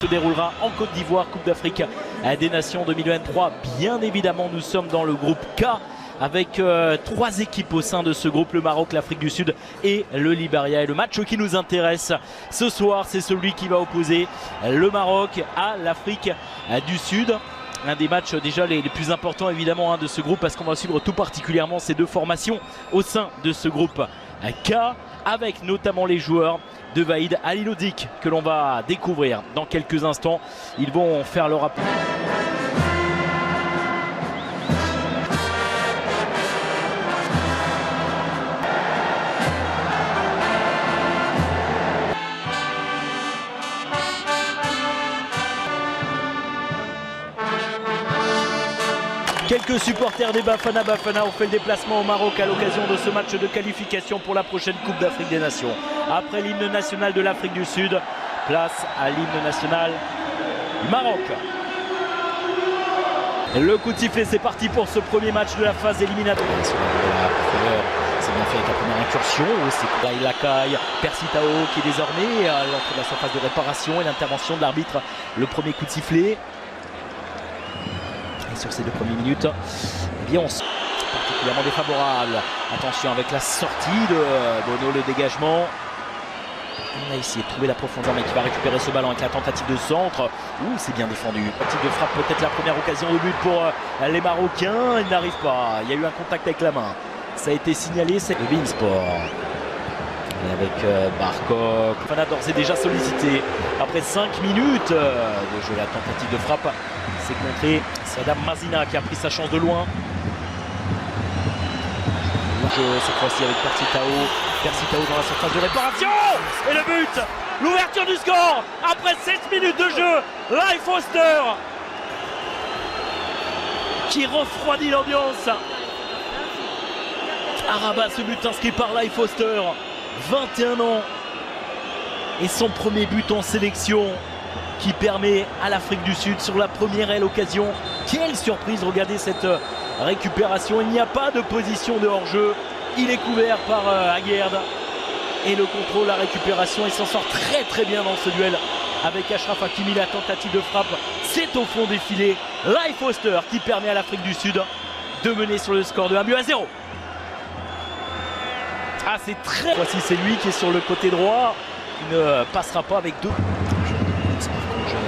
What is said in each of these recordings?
Se déroulera en Côte d'Ivoire, Coupe d'Afrique des Nations 2023. Bien évidemment, nous sommes dans le groupe K avec 3 équipes au sein de ce groupe, le Maroc, l'Afrique du Sud et le Liberia. Et le match qui nous intéresse ce soir, c'est celui qui va opposer le Maroc à l'Afrique du Sud. Un des matchs déjà les plus importants évidemment de ce groupe, parce qu'on va suivre tout particulièrement ces deux formations au sein de ce groupe K, avec notamment les joueurs de Vahid Halilhodžić que l'on va découvrir dans quelques instants. Ils vont faire leur rapport. Quelques supporters des Bafana ont fait le déplacement au Maroc à l'occasion de ce match de qualification pour la prochaine Coupe d'Afrique des Nations. Après l'hymne national de l'Afrique du Sud, place à l'hymne national du Maroc. Le coup de sifflet, c'est parti pour ce premier match de la phase éliminatoire. C'est bien fait avec la première incursion. C'est Koudaï Lakai, Percy Tao qui est désormais à l'entrée de la surface de réparation et l'intervention de l'arbitre. Le premier coup de sifflet. Et sur ces 2 premières minutes, eh bien on est particulièrement défavorable. Attention avec la sortie de Bono, le dégagement. On a essayé de trouver la profondeur, mais qui va récupérer ce ballon avec la tentative de centre. C'est bien défendu. Tentative de frappe, peut-être la première occasion de but pour les Marocains. Il n'arrive pas. Il y a eu un contact avec la main. Ça a été signalé, c'est le Beansport. Et avec Barkok. Fana d'ores et déjà sollicité. Après 5 minutes de jeu, la tentative de frappe, c'est contré. C'est Adam Mazina qui a pris sa chance de loin. Cette fois-ci avec Percy Tao dans la surface de réparation. Et le but, l'ouverture du score après 7 minutes de jeu. Leif Foster qui refroidit l'ambiance. Rabat, ce but inscrit par Leif Foster, 21 ans, et son premier but en sélection qui permet à l'Afrique du Sud sur la première occasion. Quelle surprise, regardez cette récupération, il n'y a pas de position de hors-jeu, il est couvert par Aguerd, et le contrôle, la récupération, il s'en sort très bien dans ce duel avec Achraf Hakimi. La tentative de frappe, c'est au fond des filets. Leif Foster qui permet à l'Afrique du Sud de mener sur le score de 1-0. C'est très... Voici, c'est lui qui est sur le côté droit, qui ne passera pas avec 2.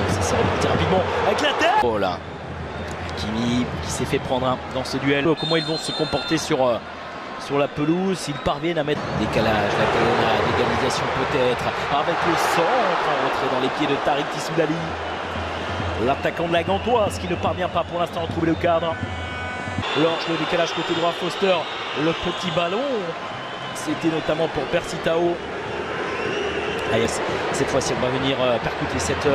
Ça s'est reparti rapidement avec la tête. Oh là, Hakimi qui s'est fait prendre dans ce duel. Comment ils vont se comporter sur la pelouse, s'ils parviennent à mettre décalage, la d'égalisation peut-être, avec le centre en retrait dans les pieds de Tariq Tissoudali. L'attaquant de la Gantoise qui ne parvient pas pour l'instant à trouver le cadre. Lorch, le décalage côté droit, Foster, le petit ballon. C'était notamment pour Percy Tao. Cette fois-ci, on va venir percuter cette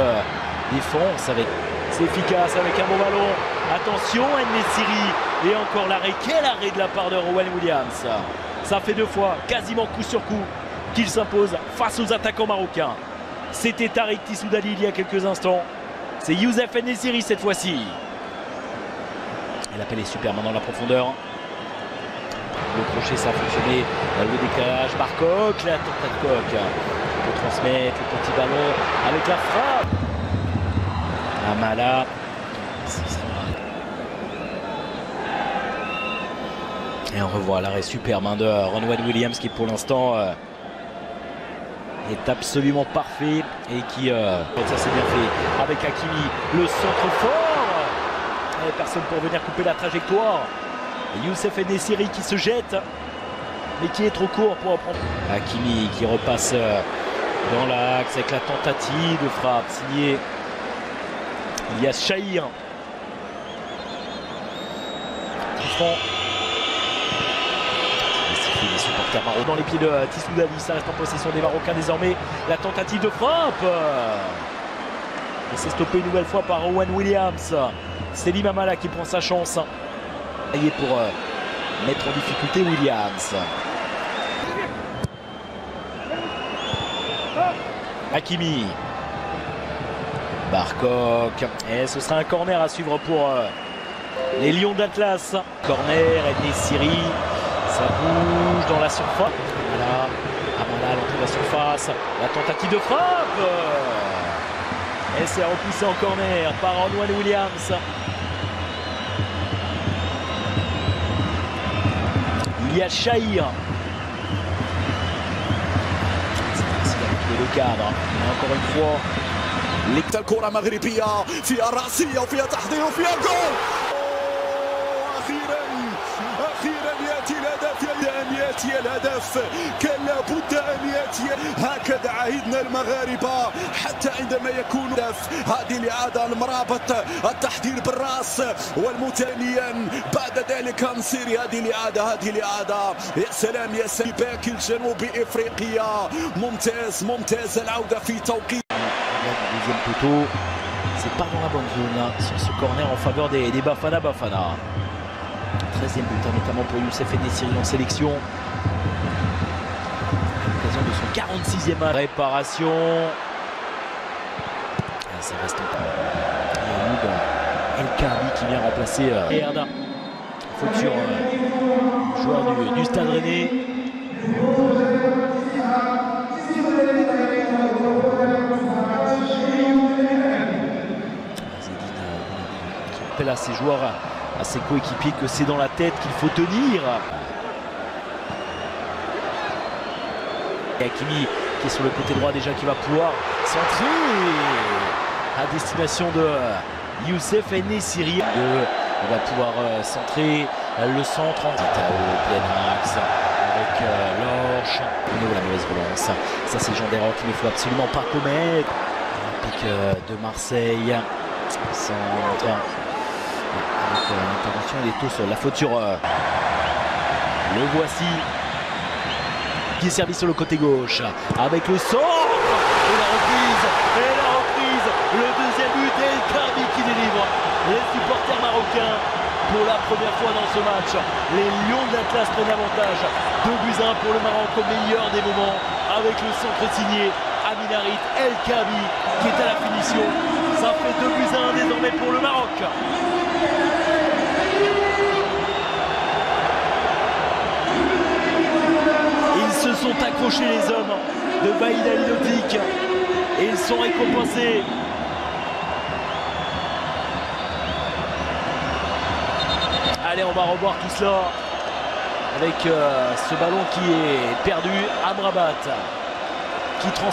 défense. C'est efficace avec un bon ballon. Attention, En-Nesyri. Et encore l'arrêt. Quel arrêt de la part de Rowan Williams. Ça fait 2 fois, quasiment coup sur coup, qu'il s'impose face aux attaquants marocains. C'était Tariq Tissoudali il y a quelques instants. C'est Youssef En-Nesyri cette fois-ci. Et l'appel est super maintenant dans la profondeur. Le crochet, ça a fonctionné. Le décalage, Barkok, la tentative de Coq. On peut transmettre le petit ballon avec la frappe. Amala. Et on revoit l'arrêt superbe de Ronwen Williams qui pour l'instant est absolument parfait et qui ça c'est bien fait avec Hakimi, le centre fort. Et personne pour venir couper la trajectoire. Youssef En-Nesyri qui se jette, mais qui est trop court pour reprendre. Hakimi qui repasse dans l'axe avec la tentative de frappe signée Ilyas Chahir. Les supporters marocains dans les pieds de Tissoudali, ça reste en possession des Marocains désormais. La tentative de frappe. Et c'est stoppé une nouvelle fois par Rowan Williams. C'est Limamala qui prend sa chance. Pour mettre en difficulté Williams. Hakimi. Barkok. Et ce sera un corner à suivre pour les Lions d'Atlas. Corner, En-Nesyri. Ça bouge dans la surface. Amala à l'entrée de la surface. La tentative de frappe. Et c'est repoussé en corner par Antoine Williams. Il y a Chahir. Le cadre. Et encore une fois. الكرة مغربية فيها رأسية وفيها تحضير وفيها جول. أخيرا يأتي الهدف. أن يأتي الهدف كان لابد أن يأتي. هكذا عهدنا المغاربة حتى عندما يكون هدف. هذه الإعادة المرابط التحضير بالرأس والمتانيا بعد ذلك نصيري. هذه الإعادة يا سلام يا سلام. باك الجنوبي إفريقيا ممتاز العودة في توقيت. Deuxième poteau, c'est pas dans la bonne zone là, sur ce corner en faveur des Bafana. 13e but notamment pour Youssef Ennessiri en sélection. À l'occasion de son 46e réparation. Et ça reste encore. El Khabi qui vient remplacer Herda. Faute sur joueur du Stade Rennais. À ses joueurs, à ses coéquipiers que c'est dans la tête qu'il faut tenir. Et Hakimi qui est sur le côté droit déjà, qui va pouvoir centrer à destination de Youssef Ennessiri. Il va pouvoir centrer le centre en plein axe avec Lorch. Au niveau de la mauvaise relance, ça c'est le genre d'erreur qu'il ne faut absolument pas commettre. Olympique de Marseille, centre. Avec l'intervention des Tosol, la faute sur le voici qui est servi sur le côté gauche avec le centre et la reprise, le deuxième but et El Khabi qui délivre. Les supporters marocains pour la première fois dans ce match, les Lions de l'Atlas prennent l'avantage. 2-1 pour le Maroc au meilleur des moments avec le centre signé Amin Harit, El Khabi qui est à la finition. Ça fait 2-1 désormais pour le Maroc. Ils se sont accrochés les hommes de Baïd Halilhodzic et ils sont récompensés. Allez, on va revoir tout cela avec ce ballon qui est perdu. Amrabat qui transforme.